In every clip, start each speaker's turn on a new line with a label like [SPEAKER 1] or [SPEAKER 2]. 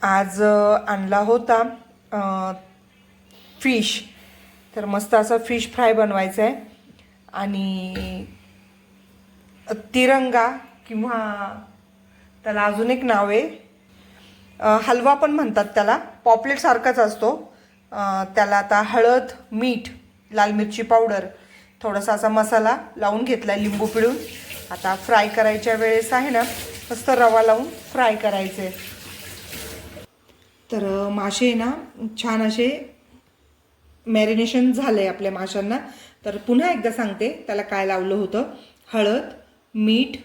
[SPEAKER 1] आज आणला होता फिश. तर मस्त असा फिश फ्राय बनवायचा आहे आणि तिरंगा किंवा त्याला अजून एक नाव आहे हलवा पण म्हणतात त्याला, पॉपलेट सारखाच असतो. त्याला आता हळद, मीठ, लाल मिरची पावडर, थोडासा असा मसाला लावून घेतला लिंबू पिळून. आता फ्राय करायच्या वेळेस आहे ना मस्त रवा लावून फ्राय करायचे. तर मासे ना छान असे मॅरिनेशन झाले आपल्या माशांना. तर पुन्हा एकदा सांगते त्याला काय लावलं होतं. हळद, मीठ,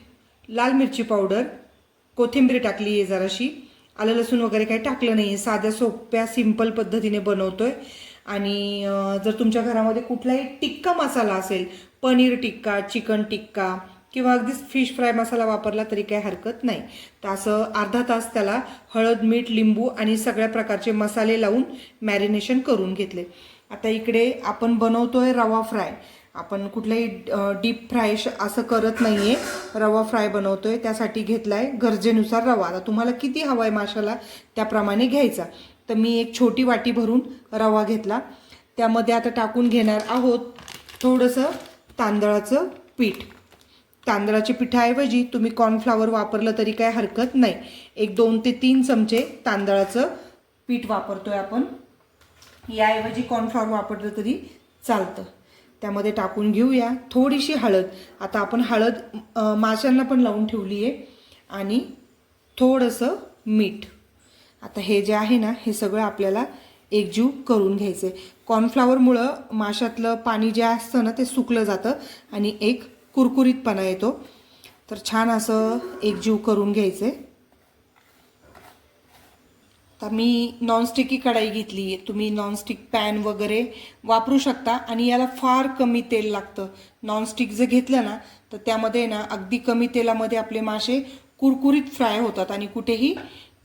[SPEAKER 1] लाल मिरची पावडर, कोथिंबीर टाकली आहे जराशी, आलं लसूण वगैरे काही टाकलं नाही आहे. साध्या सोप्या सिंपल पद्धतीने बनवतोय. आणि जर तुमच्या घरामध्ये कुठलाही टिक्का मसाला असेल, पनीर टिक्का, चिकन टिक्का किंवा अगदीच फिश फ्राय मसाला वापरला तरी काही हरकत नाही. तर असं अर्धा तास त्याला हळद, मीठ, लिंबू आणि सगळ्या प्रकारचे मसाले लावून मॅरिनेशन करून घेतले. आता इकडे आपण बनवतोय रवा फ्राय. आपण कुठलाही डीप फ्राय असं करत नाही आहे, रवा फ्राय बनवतोय. त्यासाठी घेतला आहे गरजेनुसार रवा. आता तुम्हाला किती हवा आहे माशाला त्याप्रमाणे घ्यायचा. तर मी एक छोटी वाटी भरून रवा घेतला. त्यामध्ये आता टाकून घेणार आहोत थोडंसं तांदळाचं पीठ. तांदळाच्या पिठाऐवजी तुम्ही कॉर्नफ्लॉवर वापरलं तरी काय हरकत नाही. एक 2 ते 3 चमचे तांदळाचं पीठ वापरतोय आपण. याऐवजी कॉर्नफ्लॉवर वापरलं तरी चालतं. त्यामध्ये टाकून घेऊया थोडीशी हळद. आता आपण हळद माशांना पण लावून ठेवली आहे. आणि थोडंसं मीठ. आता हे जे आहे ना हे सगळं आपल्याला एकजीव करून घ्यायचं आहे. कॉर्नफ्लॉवरमुळं माशातलं पाणी जे असतं ना ते सुकलं जातं आणि एक कुरकुरीतपणा येतो. तर छान असं एकजीव करून घ्यायचं आहे. आता मी नॉनस्टिकी कढाई घेतली आहे. तुम्ही नॉनस्टिक पॅन वगैरे वापरू शकता. आणि याला फार कमी तेल लागतं. नॉनस्टिक जर घेतलं ना तर त्यामध्ये ना अगदी कमी तेलामध्ये आपले मासे कुरकुरीत फ्राय होतात आणि कुठेही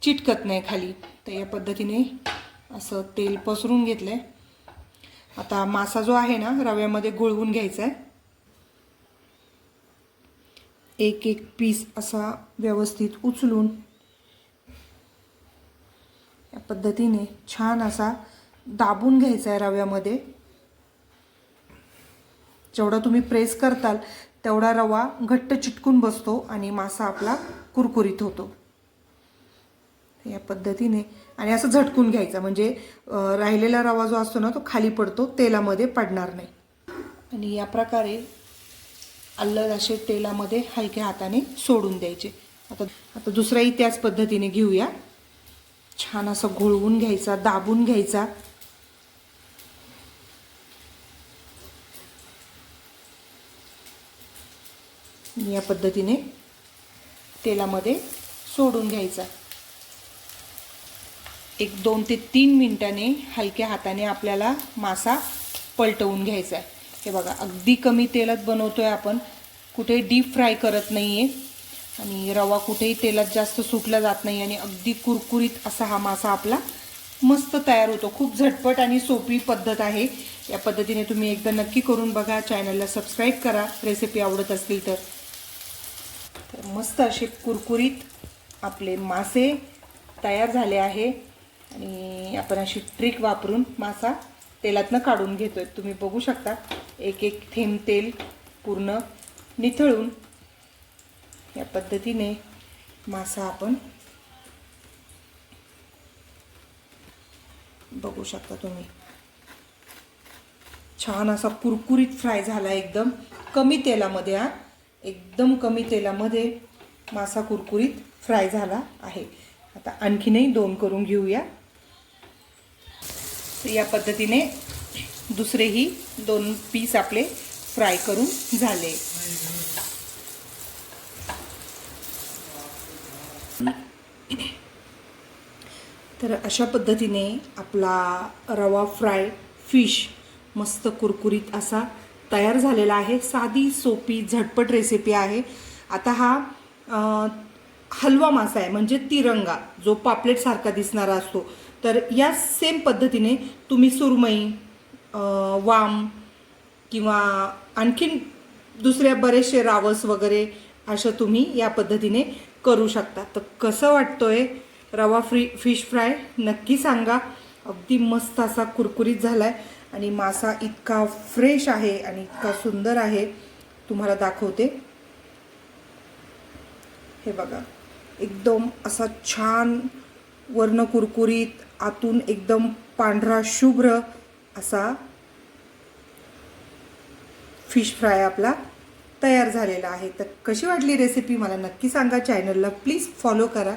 [SPEAKER 1] चिटकत नाही खाली. तर या पद्धतीने असं तेल पसरून घेतलं आहे. आता मासा जो आहे ना रव्यामध्ये घोळवून घ्यायचा आहे. एक एक पीस असा व्यवस्थित उचलून या पद्धतीने छान असा दाबून घ्यायचा आहे रव्यामध्ये. जेवढा तुम्ही प्रेस करताल तेवढा रवा घट्ट चिटकून बसतो आणि मासा आपला कुरकुरीत होतो. या पद्धतीने आणि असं झटकून घ्यायचा म्हणजे राहिलेला रवा जो असतो ना तो खाली पडतो, तेलामध्ये पडणार नाही. आणि या प्रकारे अलग असे तेलामध्ये हलक्या हाताने सोडून द्यायचे. आता दुसराही त्याच पद्धतीने घेऊया. छान असं घोळवून घ्यायचा, दाबून घ्यायचा. या पद्धतीने तेलामध्ये सोडून घ्यायचा. एक 2 ते 3 मिनिटांनी हलक्या हाताने आपल्याला मासा पलटवून घ्यायचा आहे. हे बघा अगदी कमी तेलात बनवतोय आपण, कुठे डीप फ्राय करत नाही आहे आणि रवा कुठेही तेलात जास्त सुटला जात नाही आणि अगदी कुरकुरीत असा हा मासा आपला मस्त तयार होतो. खूप झटपट आणि सोपी पद्धत आहे. या पद्धतीने तुम्ही एकदा नक्की करून बघा. चॅनलला सबस्क्राईब करा रेसिपी आवडत असतील तर. मस्त असे कुरकुरीत आपले मासे तयार झाले आहे. आणि आपण अशी ट्रिक वापरून मासा तेलातनं काढून घेतोय. तुम्ही बघू शकता एक एक थेंब तेल पूर्ण निथळून या पद्धतीने मासा आपण बघू शकता तुम्ही. छान असा कुरकुरीत फ्राय झाला एकदम कमी तेलामध्ये. एकदम कमी तेलामध्ये मासा कुरकुरीत फ्राय झाला आहे. आता आणखीनही 2 करून घेऊया. या पद्धतीने दुसरेही 2 पीस आपले फ्राय करून झाले. तर अशा पद्धतीने आपला रवा फ्राय फिश मस्त कुरकुरीत असा तयार झालेला आहे. साधी सोपी झटपट रेसिपी आहे. आता हा हलवा मासा आहे म्हणजे तिरंगा, जो पापलेट सारखा दिसणारा असतो. तर या सेम पद्धतीने तुम्ही सुरमई, वाम किंवा आणखीन दुसऱ्या बरेचसे रावस वगैरे असं तुम्ही या पद्धतीने करू शकता. तर कसं वाटतोय रवा फिश फ्राय नक्की सांगा. अगदी मस्त असा कुरकुरीत झाला आहे आणि मासा इतका फ्रेश आहे आणि इतका सुंदर आहे. तुम्हाला दाखवते. हे बघा, एकदम असा छान वर्ण कुरकुरीत, आतून एकदम पांढरा शुभ्र असा फिश फ्राय आपला तयार झालेला आहे. तर कशी वाटली रेसिपी मला नक्की सांगा. चॅनलला प्लीज फॉलो करा.